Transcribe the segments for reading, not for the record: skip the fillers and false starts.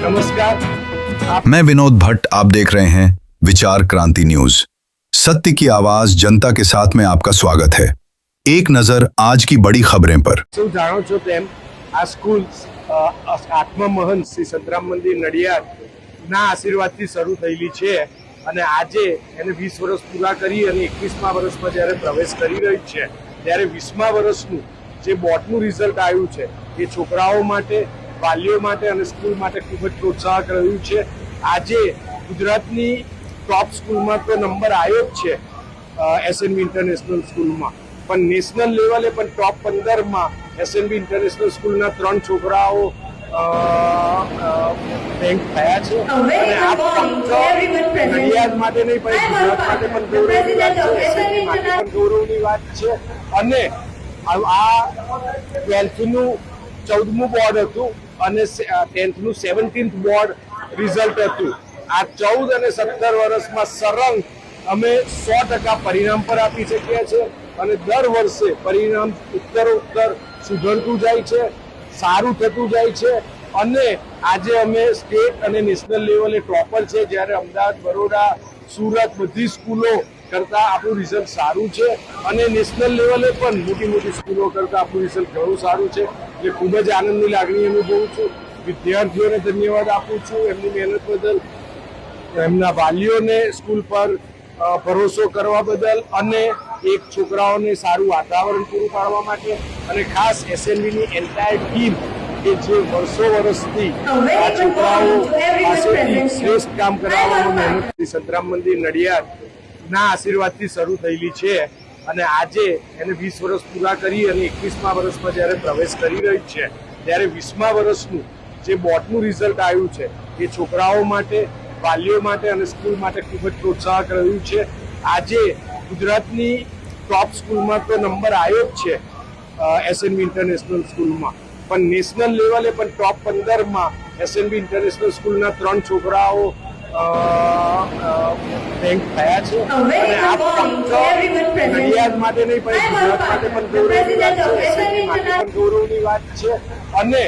नमस्कार, मैं विनोद भट्ट। आप देख रहे हैं विचार क्रांति न्यूज। सत्य की आवाज जनता के साथ में आपका स्वागत है। एक नजर आज की बड़ी खबरें पर। जाणो छो तेम आ स्कूल आत्मा महंत श्री संतराम मंदिर नडियाद ना आशीर्वादथी शरू थયેલી છે અને આજે એને 20 વર્ષ પૂરા કરી અને 21મા વર્ષમાં જ્યારે પ્રવેશ કરી રહી છે ત્યારે 20મા વર્ષનું જે બોર્ડનું રિઝલ્ટ આવ્યું છે એ છોકરાઓ માટે, વાલીઓ માટે અને સ્કૂલ માટે ખૂબ જ પ્રોત્સાહક રહ્યું છે। આજે ગુજરાતની ટોપ સ્કૂલમાં તો નંબર આવ્યો જ છે એસએનવી ઇન્ટરનેશનલ સ્કૂલમાં, પણ નેશનલ લેવલે પણ ટોપ 15માં એસએનવી ઇન્ટરનેશનલ સ્કૂલના 3 છોકરાઓ રેન્ક થયા છે અને આ ફક્ત નડિયાદ માટે નહીં પણ ગુજરાત માટે પણ ગૌરવની વાત છે, એસએનવી માટે પણ ગૌરવની વાત છે। અને આ 12થનું 14મું બોર્ડ હતું અને 10થનું 17th બોર્ડ રિઝલ્ટ હતું। આ 14 અને 17 વર્ષમાં સળંગ અમે 100% પરિણામ પર આપી શકીએ છીએ અને દર વર્ષે પરિણામ ઉત્તરોત્તર સુધરતું જાય છે, સારું થતું જાય છે અને આજે અમે સ્ટેટ અને નેશનલ લેવલે ટોપર છે, જ્યારે અમદાવાદ, બરોડા, સુરત બધી સ્કૂલો કરતાં આપણું રિઝલ્ટ સારું છે અને નેશનલ લેવલે પણ મોટી સ્કૂલો કરતાં આપણું રિઝલ્ટ ઘણું સારું છે। એટલે ખૂબ જ આનંદની લાગણી અનુભવું છું। વિદ્યાર્થીઓને ધન્યવાદ આપું છું એમની મહેનત બદલ, એમના વાલીઓને સ્કૂલ પર ભરોસો કરવા બદલ અને એક છોકરાઓને સારું વાતાવરણ પૂરું પાડવા માટે અને ખાસ એસએનવીની એન્ટાયર ટીમ કે જે વર્ષોથી આ છોકરાઓ પાસેથી શ્રેષ્ઠ કામ કરાવવામાં મહેનત સંતરામ મંદિર નડિયાદ ના આશીર્વાદથી શરૂ થયેલી છે અને આજે એને 20 વર્ષ પૂરા કરી અને 21મા વર્ષમાં જ્યારે પ્રવેશ કરી રહી છે ત્યારે 20મા વર્ષનું જે બોર્ડનું રિઝલ્ટ આવ્યું છે એ છોકરાઓ માટે, વાલીઓ માટે અને સ્કૂલ માટે ખૂબ જ પ્રોત્સાહક રહ્યું છે। આજે ગુજરાતની ટોપ સ્કૂલમાં તો નંબર આવ્યો જ છે એસએનવી ઇન્ટરનેશનલ સ્કૂલમાં, પણ નેશનલ લેવલે પણ ટોપ 15માં એસએનવી ઇન્ટરનેશનલ સ્કૂલના 3 છોકરાઓ રેન્ક થયા છે અને આ ફક્ત નડિયાદ માટે નહીં પણ ગુજરાત માટે પણ ગૌરવની વાત છે, એસએનવી માટે પણ ગૌરવની વાત છે। અને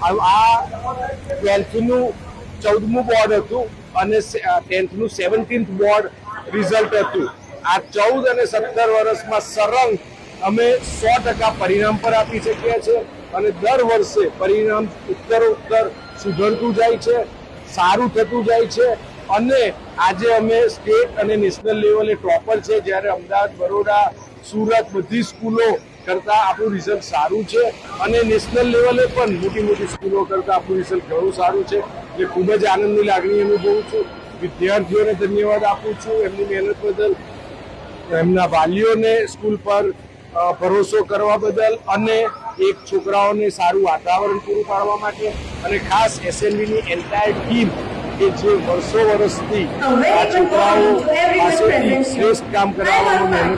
આ 12થનું 14મું બોર્ડ હતું અને 10થનું 17th બોર્ડ રિઝલ્ટ હતું। આ 14 અને 17 વર્ષમાં સળંગ અમે 100% પરિણામ પર આપી શકીએ છીએ અને દર વર્ષે પરિણામ ઉત્તરોત્તર સુધરતું જાય છે, સારું થતું જાય છે અને આજે અમે સ્ટેટ અને નેશનલ લેવલે ટોપર છે, જ્યારે અમદાવાદ, બરોડા, સુરત બધી સ્કૂલો કરતાં આપણું રિઝલ્ટ સારું છે અને નેશનલ લેવલે પણ મોટી સ્કૂલો કરતાં આપણું રિઝલ્ટ ઘણું સારું છે। એટલે ખૂબ જ આનંદની લાગણી અનુભવું છું। વિદ્યાર્થીઓને ધન્યવાદ આપું છું એમની મહેનત બદલ, એમના વાલીઓને સ્કૂલ પર ભરોસો કરવા બદલ અને એક છોકરાઓને સારું વાતાવરણ પૂરું પાડવા માટે અને ખાસ એસએનવીની એન્ટાયર ટીમ કે જે વર્ષોથી આ છોકરાઓ પાસેથી શ્રેષ્ઠ કામ કરાવવામાં મહેનત